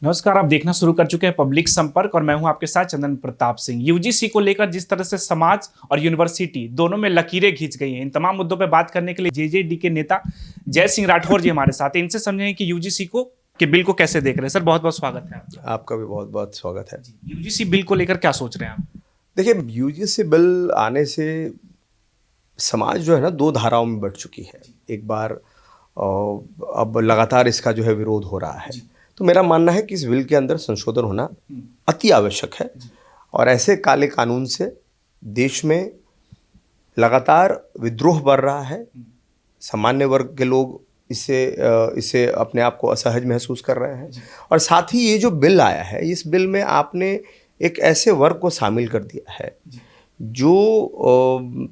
नमस्कार, आप देखना शुरू कर चुके हैं पब्लिक संपर्क और मैं हूं आपके साथ चंदन प्रताप सिंह। यूजीसी को लेकर जिस तरह से समाज और यूनिवर्सिटी दोनों में लकीरें खींच गई हैं, इन तमाम मुद्दों पर बात करने के लिए जेजेडी के नेता जय सिंह राठौर जी हमारे साथ हैं। इनसे समझेंगे कि यूजीसी को के बिल को कैसे देख रहे हैं। सर, बहुत बहुत स्वागत है आपका। आपका भी बहुत बहुत स्वागत है। यूजीसी बिल को लेकर क्या सोच रहे हैं आप? देखिए, यूजीसी बिल आने से समाज जो है ना दो धाराओं में बढ़ चुकी है। एक बार अब लगातार इसका जो है विरोध हो रहा है। तो मेरा मानना है कि इस बिल के अंदर संशोधन होना अति आवश्यक है और ऐसे काले कानून से देश में लगातार विद्रोह बढ़ रहा है। सामान्य वर्ग के लोग इससे अपने आप को असहज महसूस कर रहे हैं और साथ ही ये जो बिल आया है, इस बिल में आपने एक ऐसे वर्ग को शामिल कर दिया है जो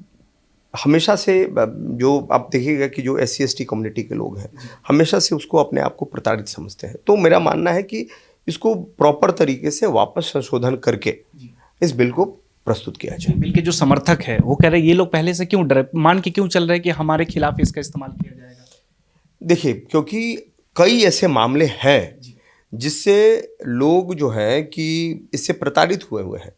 हमेशा से, जो आप देखिएगा कि जो SC/ST कम्युनिटी के लोग हैं हमेशा से उसको अपने आप को प्रताड़ित समझते हैं। तो मेरा मानना है कि इसको प्रॉपर तरीके से वापस संशोधन करके इस बिल को प्रस्तुत किया जाए। बिल के जो समर्थक है वो कह रहे हैं ये लोग पहले से क्यों डरे, मान के क्यों चल रहे हैं कि हमारे खिलाफ इसका इस्तेमाल किया जाएगा? देखिए, क्योंकि कई ऐसे मामले हैं जिससे लोग जो हैं कि इससे प्रताड़ित हुए हैं।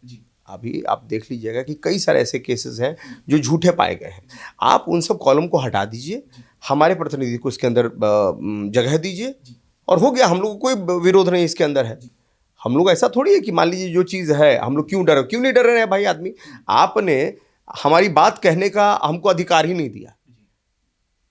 अभी आप देख लीजिएगा कि कई सारे ऐसे केसेस हैं जो झूठे पाए गए हैं। आप उन सब कॉलम को हटा दीजिए, हमारे प्रतिनिधि को इसके अंदर जगह दीजिए और हो गया। हम लोग को कोई विरोध नहीं इसके अंदर है। हम लोग ऐसा थोड़ी है कि मान लीजिए जो चीज़ है हम लोग क्यों नहीं डर रहे हैं भाई। आदमी, आपने हमारी बात कहने का हमको अधिकार ही नहीं दिया।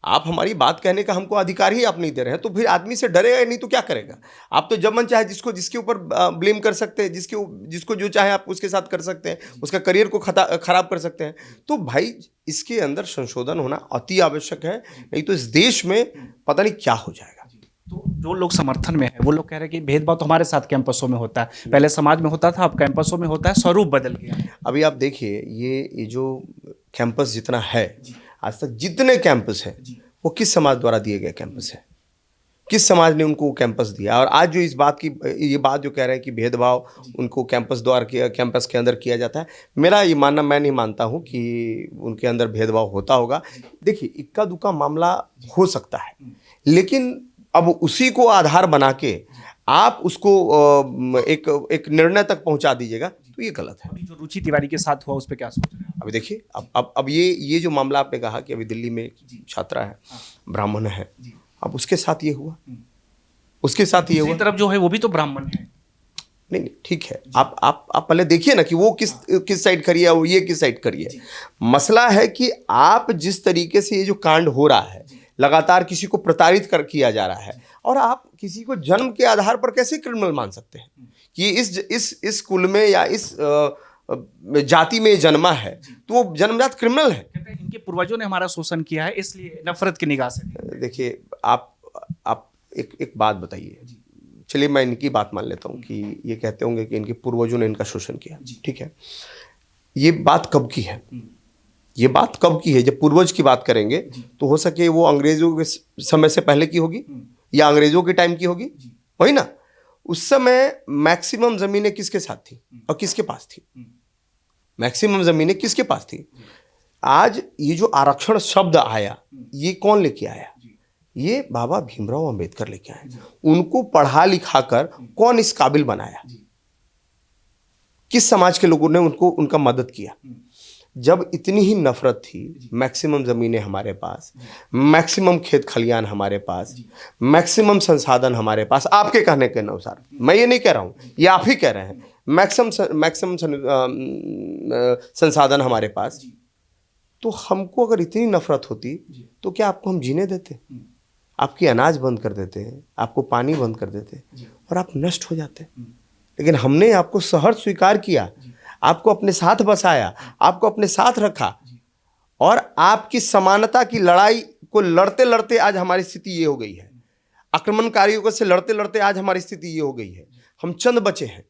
आप हमारी बात कहने का हमको अधिकार ही आप नहीं दे रहे हैं, तो फिर आदमी से डरेगा नहीं तो क्या करेगा? आप तो जब मन चाहे जिसके ऊपर ब्लेम कर सकते हैं, जिसको जो चाहे आप उसके साथ कर सकते हैं, उसका करियर को खराब कर सकते हैं। तो भाई इसके अंदर संशोधन होना अति आवश्यक है, नहीं तो इस देश में पता नहीं क्या हो जाएगा। तो जो लोग समर्थन में है वो लोग कह रहे हैं कि भेदभाव तो हमारे साथ कैंपसों में होता है, पहले समाज में होता था, अब कैंपसों में होता है, स्वरूप बदल गया। अभी आप देखिए, ये जो कैंपस जितना है, आज तक जितने कैंपस है वो किस समाज द्वारा दिए गए कैंपस है? किस समाज ने उनको कैंपस दिया? और आज जो ये बात जो कह रहे हैं कि भेदभाव उनको कैंपस के अंदर किया जाता है, मेरा ये मानना, मैं नहीं मानता हूँ कि उनके अंदर भेदभाव होता होगा। देखिए, इक्का दुक्का मामला हो सकता है, लेकिन अब उसी को आधार बना के आप उसको एक निर्णय तक पहुंचा दीजिएगा तो ये गलत है। जो रुचि तिवारी के साथ हुआ उस पर क्या सोच रहे हैं? अभी देखिए, अब ये जो मामला आपने कहा कि अभी दिल्ली में छात्रा है, ब्राह्मण है, अब उसके साथ ये हुआ, दूसरी तरफ जो है वो भी तो ब्राह्मण है। नहीं, ठीक है। आप पहले देखिए ना कि वो किस साइड खड़ी है, वो ये किस साइड खड़ी है। मसला है कि आप जिस तरीके से ये जो कांड हो रहा है, लगातार किसी को प्रताड़ित किया जा रहा है, और आप किसी को जन्म के आधार पर कैसे क्रिमिनल मान सकते हैं कि इस कुल में या इस जाति में जन्मा है तो वो जन्मजात क्रिमिनल है? इनके पूर्वजों ने हमारा शोषण किया है, इसलिए नफरत की निगाह से। देखिए, आप एक बात बताइए। चलिए, मैं इनकी बात मान लेता हूँ कि ये कहते होंगे कि इनके पूर्वजों ने इनका शोषण किया, ठीक है। ये बात कब की है? ये बात कब की है? जब पूर्वज की बात करेंगे तो हो सके वो अंग्रेजों के समय से पहले की होगी या अंग्रेजों के टाइम की होगी, वही ना। उस समय मैक्सिमम जमीनें किसके साथ थी और किसके पास थी? मैक्सिमम जमीनें किसके पास थी? आज ये जो आरक्षण शब्द आया, ये कौन लेके आया? ये बाबा भीमराव अंबेडकर लेके आए। उनको पढ़ा लिखा कर कौन इस काबिल बनाया? किस समाज के लोगों ने उनका मदद किया? जब इतनी ही नफरत थी, मैक्सिमम ज़मीनें हमारे पास, मैक्सिमम खेत खलियान हमारे पास, मैक्सिमम संसाधन हमारे पास, आपके कहने के अनुसार, मैं ये नहीं कह रहा हूँ, ये आप ही कह रहे हैं, मैक्सिमम संसाधन हमारे पास, तो हमको अगर इतनी नफरत होती तो क्या आपको हम जीने देते? आपकी अनाज बंद कर देते हैं, आपको पानी बंद कर देते और आप नष्ट हो जाते। लेकिन हमने आपको सहर्ष स्वीकार किया, आपको अपने साथ बसाया, आपको अपने साथ रखा, और आपकी समानता की लड़ाई को लड़ते लड़ते आज हमारी स्थिति ये हो गई है। आक्रमणकारियों से लड़ते लड़ते आज हमारी स्थिति ये हो गई है। हम चंद बचे हैं,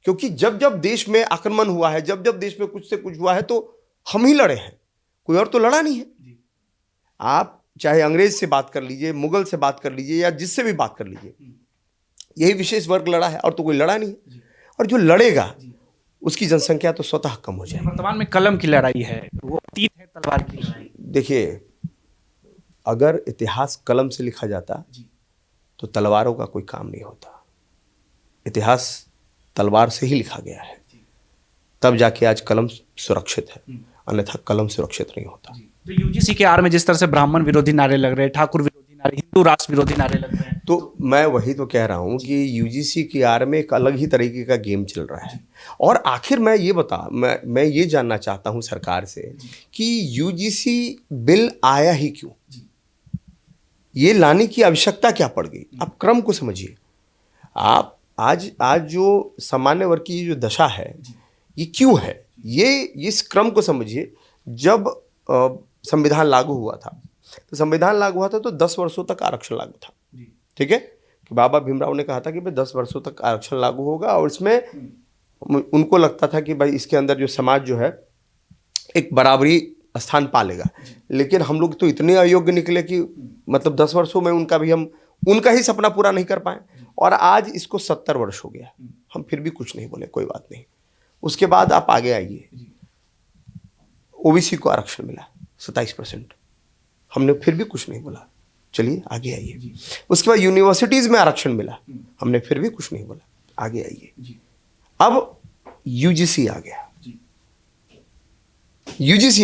क्योंकि जब जब देश में आक्रमण हुआ है, जब जब देश में कुछ से कुछ हुआ है तो हम ही लड़े हैं, कोई और तो लड़ा नहीं है। आप चाहे अंग्रेज से बात कर लीजिए, मुगल से बात कर लीजिए, या जिससे भी बात कर लीजिए, यही विशेष वर्ग लड़ा है, और तो कोई लड़ा नहीं है। और जो लड़ेगा उसकी जनसंख्या तो स्वतः कम हो जाएगी। वर्तमान में कलम की लड़ाई है, वो अतीत है तलवार की लड़ाई। देखिए, अगर इतिहास कलम से लिखा जाता तो तलवारों का कोई काम नहीं होता। इतिहास तलवार से ही लिखा गया है, तब जाके आज कलम सुरक्षित है, अन्यथा कलम सुरक्षित नहीं होता। तो यूजीसी के आड़ में जिस तरह से ब्राह्मण विरोधी नारे लग रहे हैं, ठाकुर विरोधी नारे, हिंदू राष्ट्र विरोधी नारे लग रहे हैं, तो मैं वही तो कह रहा हूँ कि यूजीसी की आड़ में एक अलग ही तरीके का गेम चल रहा है। और आखिर मैं ये जानना चाहता हूँ सरकार से कि यूजीसी बिल आया ही क्यों, ये लाने की आवश्यकता क्या पड़ गई? आप क्रम को समझिए। आप आज जो सामान्य वर्ग की जो दशा है ये क्यों है, ये इस क्रम को समझिए। जब संविधान लागू हुआ था तो 10 वर्षों तक आरक्षण लागू था, ठीक है, कि बाबा भीमराव ने कहा था कि भाई 10 वर्षों तक आरक्षण लागू होगा, और इसमें उनको लगता था कि भाई इसके अंदर जो समाज जो है एक बराबरी स्थान पा लेगा। लेकिन हम लोग तो इतने अयोग्य निकले कि मतलब 10 वर्षों में उनका ही सपना पूरा नहीं कर पाए, और आज इसको 70 वर्ष हो गया, हम फिर भी कुछ नहीं बोले, कोई बात नहीं। उसके बाद आप आगे आइए, ओबीसी को आरक्षण मिला 27%, हमने फिर भी कुछ नहीं बोला, चलिए आगे आइए। उसके बाद यूनिवर्सिटीज में आरक्षण मिला, हमने फिर भी कुछ नहीं बोला, आगे आइए। अब यूजीसी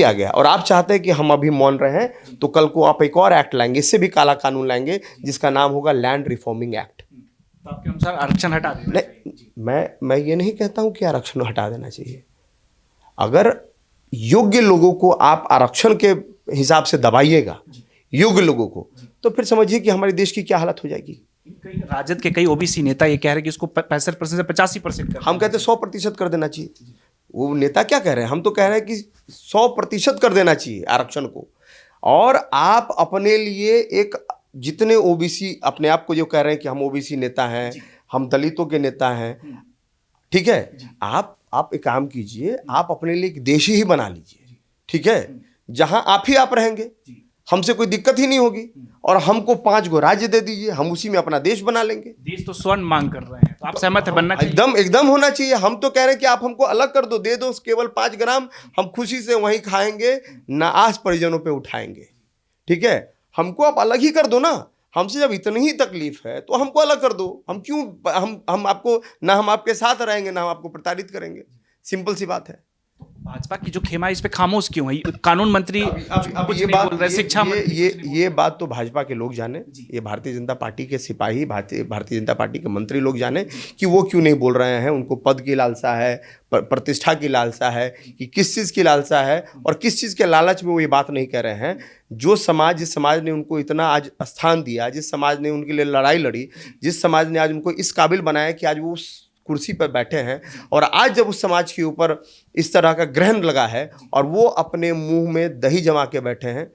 आ गया और आप चाहते हैं कि हम अभी मौन रहे हैं, तो कल को आप एक और एक्ट लाएंगे, इससे भी काला कानून लाएंगे, जिसका नाम होगा लैंड रिफॉर्मिंग एक्ट। तो आपके अनुसार आरक्षण हटा देना नहीं, मैं ये नहीं कहता हूं कि आरक्षण हटा देना चाहिए। अगर योग्य लोगों को आप आरक्षण के हिसाब से दबाइएगा, योग्य लोगों को, तो फिर समझिए कि हमारे देश की क्या हालत हो जाएगी। राजद के कई ओबीसी नेता ये कह रहे हैं कि इसको 65% से 85% हम कहते हैं 100% कर देना चाहिए। वो नेता क्या कह रहे हैं, हम तो कह रहे हैं कि 100% कर देना चाहिए आरक्षण को। और आप अपने लिए एक, जितने ओबीसी अपने आप को जो कह रहे हैं कि हम ओबीसी नेता हैं, हम दलितों के नेता हैं, ठीक है, आप एक काम कीजिए, आप अपने लिए एक देश ही बना लीजिए, ठीक है, जहां आप ही आप रहेंगे, हमसे कोई दिक्कत ही नहीं होगी, और हमको 5 गो राज्य दे दीजिए, हम उसी में अपना देश बना लेंगे। देश तो स्वर्ण मांग कर रहे हैं, तो आप सहमत है? बनना चाहिए, एकदम होना चाहिए। हम तो कह रहे हैं कि आप हमको अलग कर दो, दे दो केवल 5 ग्राम, हम खुशी से वहीं खाएंगे, ना आस परिजनों पे उठाएंगे, ठीक है। हमको आप अलग ही कर दो ना, हमसे जब इतनी ही तकलीफ है तो हमको अलग कर दो। हम क्यों, हम आपको, ना हम आपके साथ रहेंगे, ना हम आपको प्रताड़ित करेंगे, सिंपल सी बात है। भाजपा की जो खेमा इस पे खामोश क्यों है? कानून मंत्री कुछ नहीं बोल रहे, शिक्षा मंत्री ये बात तो भाजपा के लोग जाने, ये भारतीय जनता पार्टी के सिपाही, भारतीय जनता पार्टी के मंत्री लोग जाने कि वो क्यों नहीं बोल रहे हैं। उनको पद की लालसा है, प्रतिष्ठा की लालसा है, कि किस चीज़ की लालसा है और किस चीज़ के लालच में वो ये बात नहीं कह रहे हैं। जिस समाज ने उनको इतना आज स्थान दिया, जिस समाज ने उनके लिए लड़ाई लड़ी, जिस समाज ने आज उनको इस काबिल बनाया कि आज वो कुर्सी पर बैठे हैं, और आज जब उस समाज के ऊपर इस तरह का ग्रहण लगा है और वो अपने मुंह में दही जमा के बैठे हैं,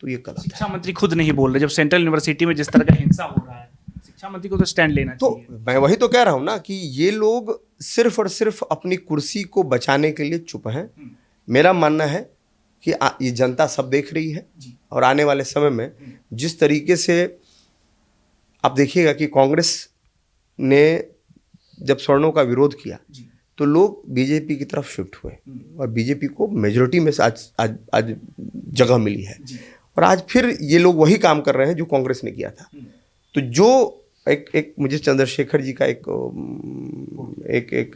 तो ये गलत है। शिक्षा मंत्री खुद नहीं बोल रहे, जब सेंट्रल यूनिवर्सिटी में जिस तरह का हिंसा हो रहा है, शिक्षा मंत्री को तो स्टैंड लेना चाहिए। तो मैं वही तो कह रहा हूं ना कि ये लोग सिर्फ और सिर्फ अपनी कुर्सी को बचाने के लिए चुप हैं। मेरा मानना है कि ये जनता सब देख रही है, और आने वाले समय में जिस तरीके से आप देखिएगा कि कांग्रेस ने जब स्वर्णों का विरोध किया तो लोग बीजेपी की तरफ शिफ्ट हुए, और बीजेपी को मेजोरिटी में से आज जगह मिली है, और आज फिर ये लोग वही काम कर रहे हैं जो कांग्रेस ने किया था। तो जो एक मुझे चंद्रशेखर जी का एक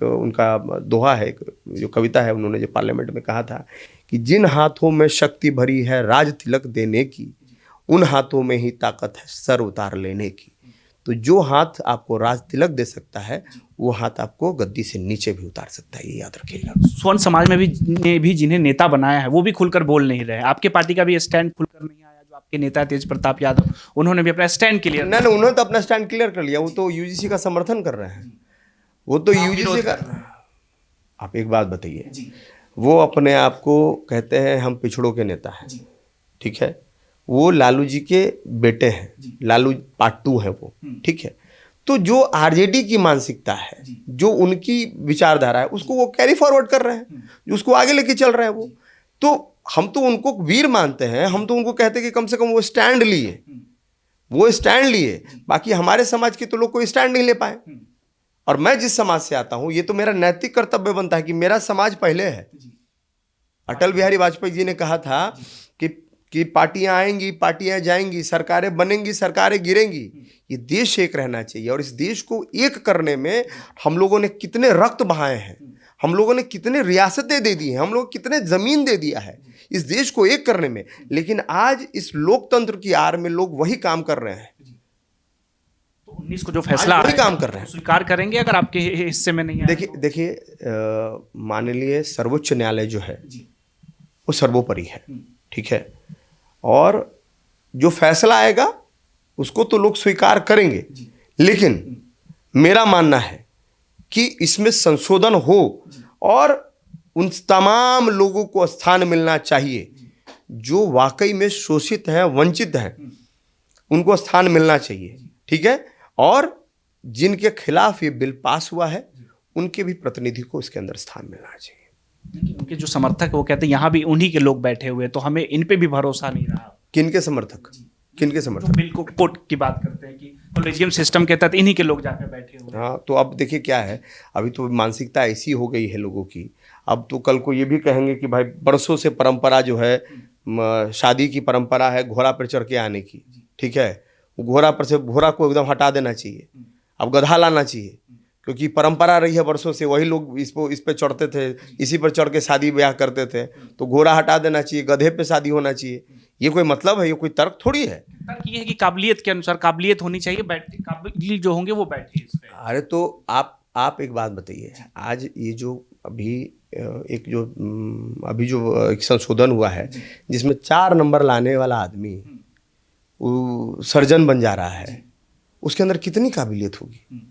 उनका दोहा है, एक जो कविता है, उन्होंने जो पार्लियामेंट में कहा था कि जिन हाथों में शक्ति भरी है राज तिलक देने की, उन हाथों में ही ताकत है सर उतार लेने की। तो जो हाथ आपको राज तिलक दे सकता है, वो हाथ आपको गद्दी से नीचे भी उतार सकता है, ये याद रखिएगा। स्वर्ण समाज में भी जिन्हें नेता बनाया है वो भी खुलकर बोल नहीं रहे। आपके पार्टी का भी स्टैंड खुलकर नहीं आया। जो आपके नेता तेज प्रताप यादव, उन्होंने भी अपना स्टैंड क्लियर, नहीं, उन्होंने तो अपना स्टैंड क्लियर कर लिया। वो तो यूजीसी का समर्थन कर रहे हैं, वो तो यूजीसी का। आप एक बात बताइए, वो अपने आप को कहते हैं हम पिछड़ों के नेता हैं, ठीक है, वो लालू जी के बेटे हैं, लालू पार्ट 2 है वो, ठीक है। तो जो आरजेडी की मानसिकता है, जो उनकी विचारधारा है, उसको वो कैरी फॉरवर्ड कर रहे हैं, उसको आगे लेके चल रहे हैं वो। तो हम तो उनको वीर मानते हैं, हम तो उनको कहते हैं कि कम से कम वो स्टैंड लिए, बाकी हमारे समाज के तो लोग कोई स्टैंड नहीं ले पाए। और मैं जिस समाज से आता हूं, ये तो मेरा नैतिक कर्तव्य बनता है कि मेरा समाज पहले है। अटल बिहारी वाजपेयी जी ने कहा था कि कि पार्टियां आएंगी, पार्टियां जाएंगी, सरकारें बनेंगी, सरकारें गिरेंगी। ये देश एक रहना चाहिए, और इस देश को एक करने में हम लोगों ने कितने रक्त बहाए हैं, हम लोगों ने कितने रियासतें दे दी हैं, हम लोग कितने जमीन दे दिया है इस देश को एक करने में। लेकिन आज इस लोकतंत्र की आड़ में लोग वही काम कर रहे हैं। तो 19 को जो फैसला वही काम कर रहे हैं, स्वीकार करेंगे अगर आपके हिस्से में नहीं आया? देखिए माननीय सर्वोच्च न्यायालय जो है वो सर्वोपरि है, ठीक है, और जो फैसला आएगा उसको तो लोग स्वीकार करेंगे। लेकिन मेरा मानना है कि इसमें संशोधन हो और उन तमाम लोगों को स्थान मिलना चाहिए जो वाकई में शोषित हैं, वंचित हैं, उनको स्थान मिलना चाहिए, ठीक है। और जिनके खिलाफ ये बिल पास हुआ है उनके भी प्रतिनिधि को इसके अंदर स्थान मिलना चाहिए। उनके जो समर्थक है वो कहते हैं यहाँ भी उन्हीं के लोग बैठे हुए, तो हमें इन पे भी भरोसा नहीं रहा। किनके समर्थक? किनके समर्थक? बिल को कोर्ट की बात करते हैं कि कॉलेजियम सिस्टम के तहत इन्हीं के लोग जाकर बैठे हुए। हाँ, तो अब देखिए क्या है, अभी तो मानसिकता ऐसी हो गई है लोगों की, अब तो कल को ये भी कहेंगे कि भाई बरसों से परंपरा जो है, शादी की परंपरा है घोड़ा पर चढ़ के आने की, ठीक है, घोड़ा पर से घोड़ा को एकदम हटा देना चाहिए, अब गधा लाना चाहिए, क्योंकि परंपरा रही है वर्षों से, वही लोग इस पे चढ़ते थे, इसी पर चढ़ के शादी ब्याह करते थे, तो घोड़ा हटा देना चाहिए, गधे पे शादी होना चाहिए। ये कोई मतलब है? ये कोई तर्क थोड़ी है। तर्क ये है कि काबिलियत के अनुसार काबिलियत होनी चाहिए, बैठे काबिल जो होंगे वो बैठे इस पे। अरे तो आप एक बात बताइए, आज ये जो अभी एक संशोधन हुआ है जिसमें 4 नंबर लाने वाला आदमी वो सर्जन बन जा रहा है, उसके अंदर कितनी काबिलियत होगी?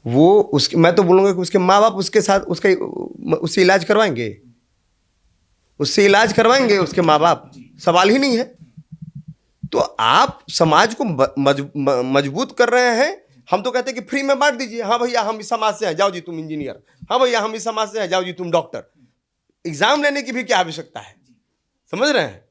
वो उसके, मैं तो बोलूँगा कि उसके माँ बाप उसके साथ उससे इलाज करवाएंगे, उससे इलाज करवाएंगे उसके माँ बाप, सवाल ही नहीं है। तो आप समाज को मजबूत कर रहे हैं। हम तो कहते हैं कि फ्री में बांट दीजिए, हाँ भैया हम इस समाज से हैं, जाओ जी तुम इंजीनियर, हाँ भैया हम इस समाज से हैं, जाओ जी तुम डॉक्टर। एग्जाम लेने की भी क्या आवश्यकता है? समझ रहे हैं?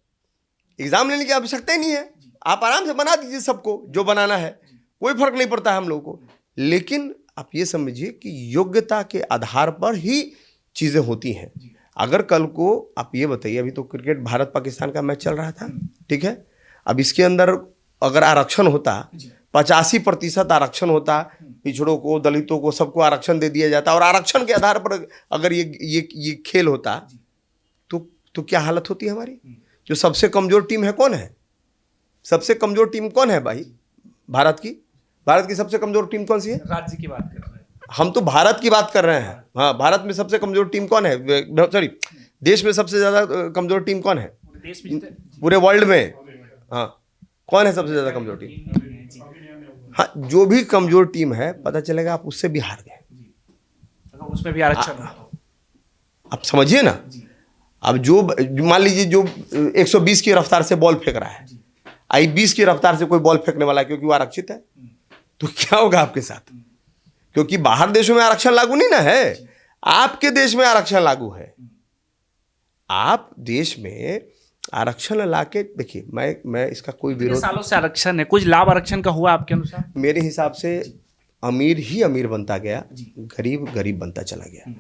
एग्जाम लेने की आवश्यकता ही नहीं है, आप आराम से बना दीजिए सबको जो बनाना है, कोई फर्क नहीं पड़ता है हम लोगों को। लेकिन आप ये समझिए कि योग्यता के आधार पर ही चीज़ें होती हैं। अगर कल को आप ये बताइए, अभी तो क्रिकेट भारत पाकिस्तान का मैच चल रहा था, ठीक है, अब इसके अंदर अगर आरक्षण होता, 85% आरक्षण होता, पिछड़ों को, दलितों को, सबको आरक्षण दे दिया जाता, और आरक्षण के आधार पर अगर ये खेल होता तो क्या हालत होती है हमारी? जो सबसे कमजोर टीम है कौन है? सबसे कमजोर टीम कौन है भाई? भारत की सबसे कमजोर टीम कौन सी है? राज्य की बात कर रहे हैं हम तो भारत की बात कर रहे हैं। हाँ, भारत में सबसे कमजोर टीम कौन है? सॉरी, देश में सबसे ज्यादा कमजोर टीम कौन है पूरे वर्ल्ड में? हाँ, कौन है सबसे ज्यादा कमजोर टीम? हाँ, जो भी कमजोर टीम है, पता चलेगा आप उससे भी हार गए, उसमें भी आरक्षण। आप समझिए ना, अब जो मान लीजिए जो 120 की रफ्तार से बॉल फेंक रहा है, आई 20 की रफ्तार से कोई बॉल फेंकने वाला है, क्योंकि वो आरक्षित है, तो क्या होगा आपके साथ? क्योंकि बाहर देशों में आरक्षण लागू नहीं ना है, आपके देश में आरक्षण लागू है। आप देश में आरक्षण लाके देखिए, मैं इसका कोई विरोध, सालों से आरक्षण है, कुछ लाभ आरक्षण का हुआ आपके अनुसार? मेरे हिसाब से अमीर ही अमीर बनता गया, गरीब गरीब बनता चला गया।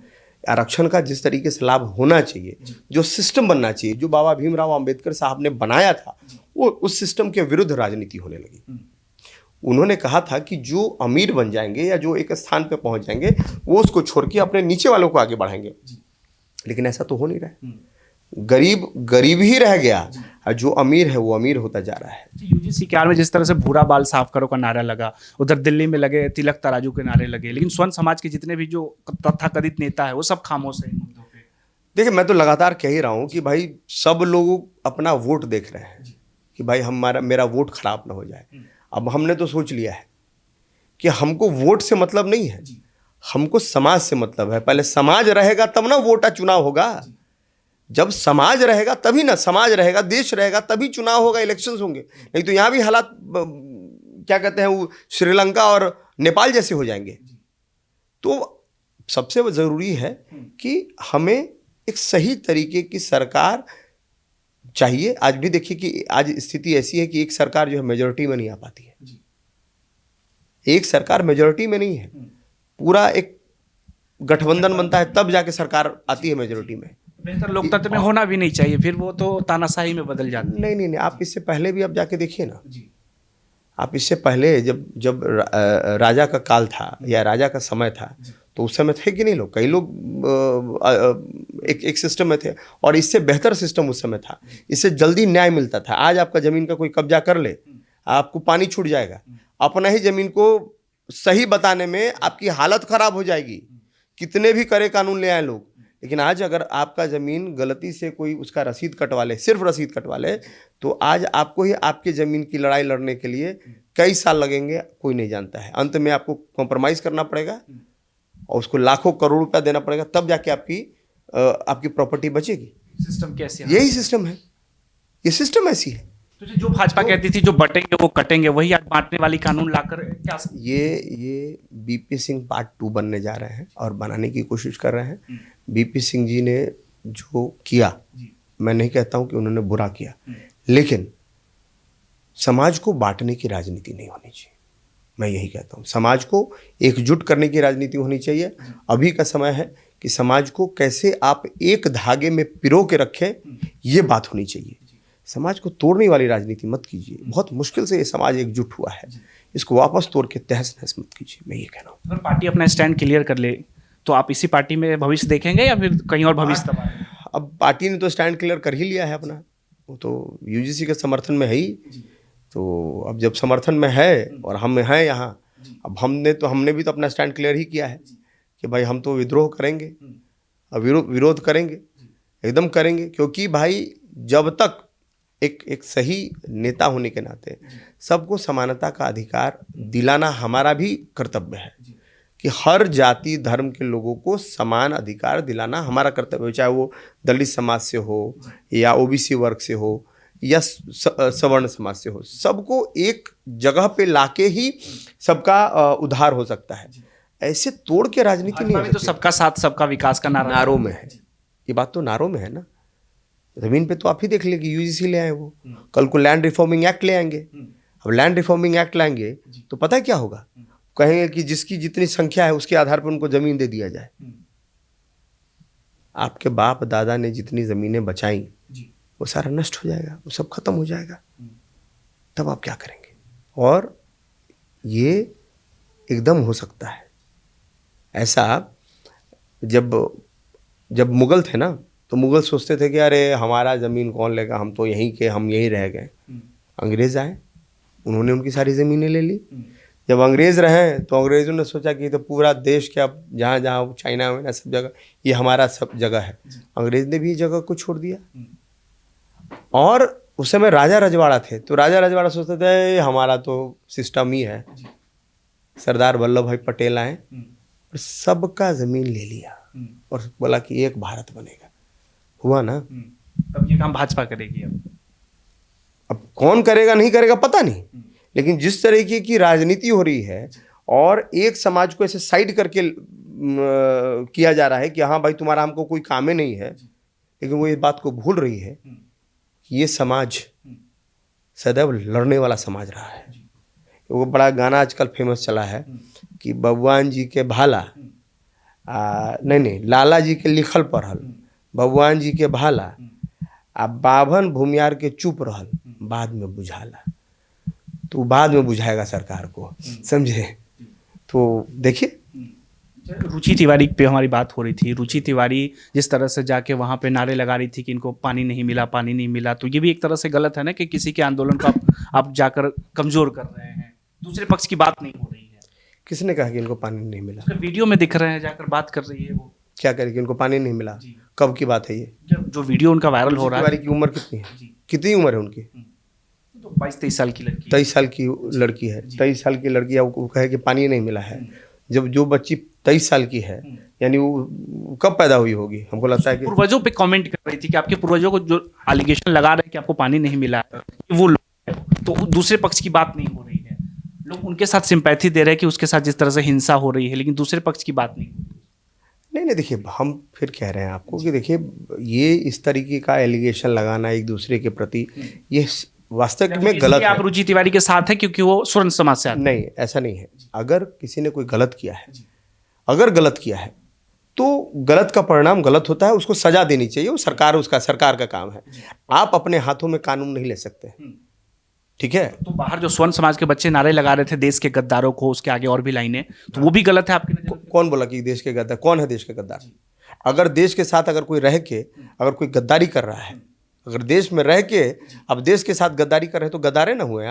आरक्षण का जिस तरीके से लाभ होना चाहिए, जो सिस्टम बनना चाहिए, जो बाबा भीमराव अंबेडकर साहब ने बनाया था, वो उस सिस्टम के विरुद्ध राजनीति होने लगी। उन्होंने कहा था कि जो अमीर बन जाएंगे या जो एक स्थान पे पहुंच जाएंगे, वो उसको छोड़ के अपने नीचे वालों को आगे बढ़ाएंगे। लेकिन ऐसा तो हो नहीं रहा है, गरीब गरीब ही रह गया और जो अमीर है वो अमीर होता जा रहा है। यूजीसी के आड़ में जिस तरह से भूरा बाल साफ करो का नारा लगा, उधर दिल्ली में लगे तिलक तराजू के नारे लगे, लेकिन स्वर्ण समाज के जितने भी जो तथाकथित नेता है वो सब खामोश है इन मुद्दों पे। देखिए, मैं तो लगातार कह ही रहा हूँ कि भाई सब लोग अपना वोट देख रहे हैं कि भाई मेरा वोट खराब ना हो जाए। अब हमने तो सोच लिया है कि हमको वोट से मतलब नहीं है, हमको समाज से मतलब है। पहले समाज रहेगा तब ना वोट चुनाव होगा। जब समाज रहेगा तभी ना, समाज रहेगा, देश रहेगा तभी चुनाव होगा, इलेक्शंस होंगे। नहीं तो यहाँ भी हालात क्या कहते हैं, वो श्रीलंका और नेपाल जैसे हो जाएंगे। तो सबसे ज़रूरी है कि हमें एक सही तरीके की सरकार चाहिए। आज भी देखिए कि आज स्थिति ऐसी है कि एक सरकार जो है मेजॉरिटी में नहीं आ पाती है, एक सरकार मेजॉरिटी में नहीं है, पूरा एक गठबंधन बनता है तब जाके सरकार आती है मेजॉरिटी में। बेहतर लोकतंत्र में होना भी नहीं चाहिए, फिर वो तो तानाशाही में बदल जाता है। नहीं नहीं नहीं, आप इससे पहले भी आप जाके देखिए ना, जी आप इससे पहले जब जब राजा का काल था या राजा का समय था, तो उस समय थे कि नहीं लोग, कई लोग एक सिस्टम में थे, और इससे बेहतर सिस्टम उस समय था, इससे जल्दी न्याय मिलता था। आज आपका ज़मीन का कोई कब्जा कर ले, आपको पानी छूट जाएगा, अपना ही ज़मीन को सही बताने में आपकी हालत ख़राब हो जाएगी, कितने भी करे कानून ले आए लोग। लेकिन आज अगर आपका ज़मीन गलती से कोई उसका रसीद कटवा ले, सिर्फ रसीद कटवा ले, तो आज आपको ही आपके ज़मीन की लड़ाई लड़ने के लिए कई साल लगेंगे, कोई नहीं जानता है। अंत में आपको कॉम्प्रोमाइज़ करना पड़ेगा और उसको लाखों करोड़ रुपया देना पड़ेगा, तब जाके आपकी प्रॉपर्टी बचेगी। सिस्टम कैसे? यही सिस्टम है, ये सिस्टम ऐसी है। तो जो भाजपा कहती थी जो बटेंगे वो कटेंगे, वही आज बांटने वाली कानून लाकर क्या? ये बीपी सिंह पार्ट 2 बनने जा रहे हैं और बनाने की कोशिश कर रहे हैं। बीपी सिंह जी ने जो किया, मैं नहीं कहता हूं कि उन्होंने बुरा किया, लेकिन समाज को बांटने की राजनीति नहीं होनी चाहिए। मैं यही कहता हूं, समाज को एकजुट करने की राजनीति होनी चाहिए। अभी का समय है कि समाज को कैसे आप एक धागे में पिरो के रखें, ये बात होनी चाहिए। समाज को तोड़ने वाली राजनीति मत कीजिए। बहुत मुश्किल से ये समाज एकजुट हुआ है, इसको वापस तोड़ के तहस नहस मत कीजिए, मैं ये कह रहा हूँ। अगर पार्टी अपना स्टैंड क्लियर कर ले तो आप इसी पार्टी में भविष्य देखेंगे या फिर कहीं और भविष्य तबाह? अब पार्टी ने तो स्टैंड क्लियर कर ही लिया है अपना, वो तो यूजीसी के समर्थन में है ही। तो अब जब समर्थन में है और हम हैं यहाँ, अब हमने भी तो अपना स्टैंड क्लियर ही किया है कि भाई हम तो विद्रोह करेंगे, अब विरोध करेंगे, एकदम करेंगे। क्योंकि भाई जब तक एक सही नेता होने के नाते सबको समानता का अधिकार दिलाना हमारा भी कर्तव्य है कि हर जाति धर्म के लोगों को समान अधिकार दिलाना हमारा कर्तव्य है, चाहे वो दलित समाज से हो या ओबीसी वर्ग से हो या सवर्ण समाज से हो। सबको एक जगह पे लाके ही सबका उद्धार हो सकता है। ऐसे तोड़ के राजनीति नहीं हो सकती। तो सबका साथ सबका विकास का नारों में है, ये बात तो नारों में है ना। जमीन पे तो आप ही देख लेंगे, यूजीसी ले आए वो, कल को लैंड रिफॉर्मिंग एक्ट ले आएंगे। अब लैंड रिफॉर्मिंग एक्ट लाएंगे तो पता है क्या होगा, कहेंगे कि जिसकी जितनी संख्या है उसके आधार पर उनको जमीन दे दिया जाए। आपके बाप दादा ने जितनी जमीनें बचाई वो सारा नष्ट हो जाएगा, वो सब खत्म हो जाएगा, तब आप क्या करेंगे? और ये एकदम हो सकता है ऐसा। जब मुगल थे ना, तो मुगल सोचते थे कि अरे हमारा ज़मीन कौन लेगा, हम तो यहीं के, हम यहीं रह गए। अंग्रेज़ आए, उन्होंने उनकी सारी ज़मीनें ले ली। जब अंग्रेज़ रहे तो अंग्रेज़ों ने सोचा कि तो पूरा देश क्या, जहाँ जहाँ चाइना वाइना सब जगह ये हमारा सब जगह है। अंग्रेज़ ने भी जगह को छोड़ दिया। और उस समय राजा रजवाड़ा थे, तो राजा रजवाड़ा सोचते थे हमारा तो सिस्टम ही है। सरदार वल्लभ भाई पटेल आए और सबका ज़मीन ले लिया और बोला कि एक भारत बनेगा। हुआ ना? तब ये काम भाजपा करेगी। अब कौन करेगा नहीं करेगा पता नहीं, लेकिन जिस तरीके की राजनीति हो रही है और एक समाज को ऐसे साइड करके किया जा रहा है कि हाँ भाई तुम्हारा हमको कोई काम ही नहीं है, लेकिन वो इस बात को भूल रही है कि ये समाज सदैव लड़ने वाला समाज रहा है। वो बड़ा गाना आजकल फेमस चला है कि भगवान जी के भाला, नहीं लाला जी के लिखल पढ़ल, भगवान जी के भाला आ बाभन भूमियार के चुप रहल, बाद में बुझाला। तो बाद में बुझाएगा सरकार को, समझे? तो देखिए, रुचि तिवारी पे हमारी बात हो रही थी। रुचि तिवारी जिस तरह से जाके वहाँ पे नारे लगा रही थी कि इनको पानी नहीं मिला, पानी नहीं मिला, तो ये भी एक तरह से गलत है ना कि किसी के आंदोलन को आप जाकर कमजोर कर रहे हैं। दूसरे पक्ष की बात नहीं हो रही है। किसने कहा कि इनको पानी नहीं मिला? वीडियो में दिख रहे हैं, जाकर बात कर रही है वो। क्या करेगी? इनको पानी नहीं मिला? कब की बात है ये? जो वीडियो उनका वायरल हो रहा है। तिवारी की उम्र कितनी है? कितनी उम्र है उनकी? तो 22-23 साल की लड़की। 23 साल की लड़की है। 23 साल की लड़की वो कहे कि पानी नहीं मिला है, जब जो बच्ची 23 साल की है, यानी वो कब पैदा हुई होगी? हमको लगता है कि पूर्वजों पे कमेंट कर रही थी कि आपके पूर्वजों को जो एलिगेशन लगा रहे हैं कि आपको पानी नहीं मिला है, वो लोग हैं। तो दूसरे पक्ष की बात नहीं हो रही है, लोग उनके साथ सिंपैथी दे रहे हैं कि उसके साथ जिस तरह से हिंसा हो रही है, लेकिन दूसरे पक्ष की बात नहीं हो रही। नहीं, देखिए हम फिर कह रहे हैं आपको कि देखिए ये इस तरीके का एलिगेशन लगाना एक दूसरे के प्रति, ये वास्तविक में गलत है। आप रुचि तिवारी के साथ है क्योंकि वो स्वर्ण समाज से आते हैं? नहीं, ऐसा नहीं है। अगर किसी ने कोई गलत किया है, अगर गलत किया है तो गलत का परिणाम गलत होता है, उसको सजा देनी चाहिए, वो सरकार का काम है। आप अपने हाथों में कानून नहीं ले सकते, ठीक है। तो बाहर जो स्वर्ण समाज के बच्चे नारे लगा रहे थे देश के गद्दारों को, उसके आगे और भी लाइनें, तो वो भी गलत है आपकी नजर में? कौन बोला कि देश के गद्दार? कौन है देश के गद्दार? अगर देश के साथ अगर कोई रह के अगर कोई गद्दारी कर रहा है, अगर देश में रह के अब देश के साथ गद्दारी कर रहे हैं, तो गद्दारे ना हुए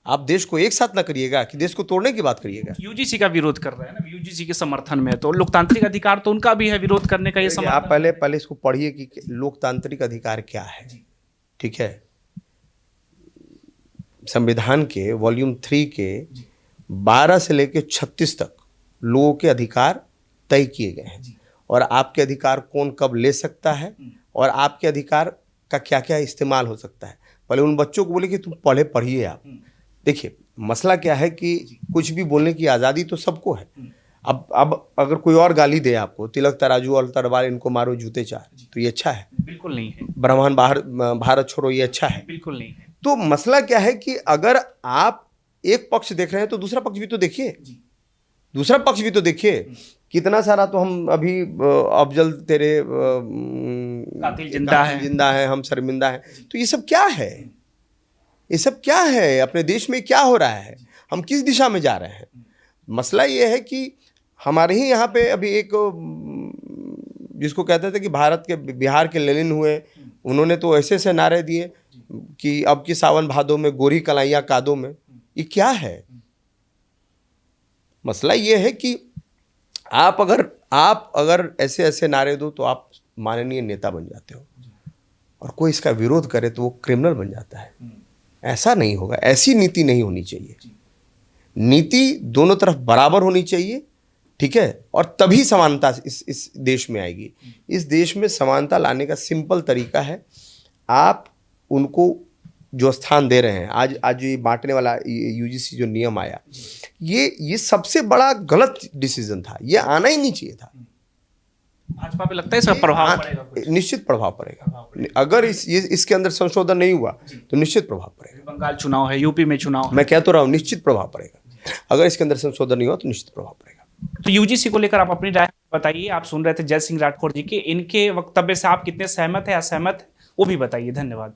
आप देश को एक साथ ना करिएगा कि देश को तोड़ने की बात करिएगा। यूजीसी का विरोध कर रहे हैं ना, यूजीसी के समर्थन में, तो लोकतांत्रिक अधिकार तो उनका भी है विरोध करने का। ये देखिए, आप पहले इसको पढ़िए कि लोकतांत्रिक अधिकार क्या है, ठीक है। संविधान के वॉल्यूम 3 के 12 से लेकर 36 तक लोगों के अधिकार तय किए गए हैं, और आपके अधिकार कौन कब ले सकता है और आपके अधिकार का क्या क्या इस्तेमाल हो सकता है। पहले उन बच्चों को बोले कि तुम पढ़िए आप। देखिए, मसला क्या है कि कुछ भी बोलने की आज़ादी तो सबको है। अब अगर कोई और गाली दे आपको, तिलक तराजू और तलवार इनको मारो जूते चार, तो ये अच्छा है? बिल्कुल नहीं है। ब्राह्मण भारत छोड़ो, ये अच्छा है? बिल्कुल नहीं है। तो मसला क्या है कि अगर आप एक पक्ष देख रहे हैं तो दूसरा पक्ष भी तो देखिए, दूसरा पक्ष भी तो देखिए। कितना सारा तो हम अभी अफजल तेरे कातिल जिंदा है, हम शर्मिंदा हैं, तो ये सब क्या है? ये सब क्या है? अपने देश में क्या हो रहा है? हम किस दिशा में जा रहे हैं? मसला ये है कि हमारे ही यहाँ पे अभी एक जिसको कहते थे कि भारत के बिहार के लेनिन हुए, उन्होंने तो ऐसे नारे दिए कि अब की सावन भादों में गोरी कलाइयाँ कादों में। ये क्या है? मसला ये है कि आप अगर ऐसे नारे दो तो आप माननीय नेता बन जाते हो, और कोई इसका विरोध करे तो वो क्रिमिनल बन जाता है। ऐसा नहीं होगा, ऐसी नीति नहीं होनी चाहिए। नीति दोनों तरफ बराबर होनी चाहिए, ठीक है, और तभी समानता इस देश में आएगी। इस देश में समानता लाने का सिंपल तरीका है, आप उनको जो स्थान दे रहे हैं, आज ये बांटने वाला यूजीसी जो नियम आया, ये सबसे बड़ा गलत डिसीजन था, ये आना ही नहीं चाहिए था। भाजपा पे लगता है इसका प्रभाव पड़ेगा कुछ? निश्चित प्रभाव पड़ेगा। अगर इसके अंदर संशोधन नहीं हुआ तो निश्चित प्रभाव पड़ेगा। बंगाल चुनाव है, यूपी में चुनाव है। मैं कह तो रहा हूँ, निश्चित प्रभाव पड़ेगा। अगर इसके अंदर संशोधन नहीं हुआ तो निश्चित प्रभाव पड़ेगा। तो यूजीसी को लेकर आप अपनी राय बताइए। आप सुन रहे थे जय सिंह राठौर जी के, इनके वक्तव्य से आप कितने सहमत है, असहमत है, वो भी बताइए। धन्यवाद।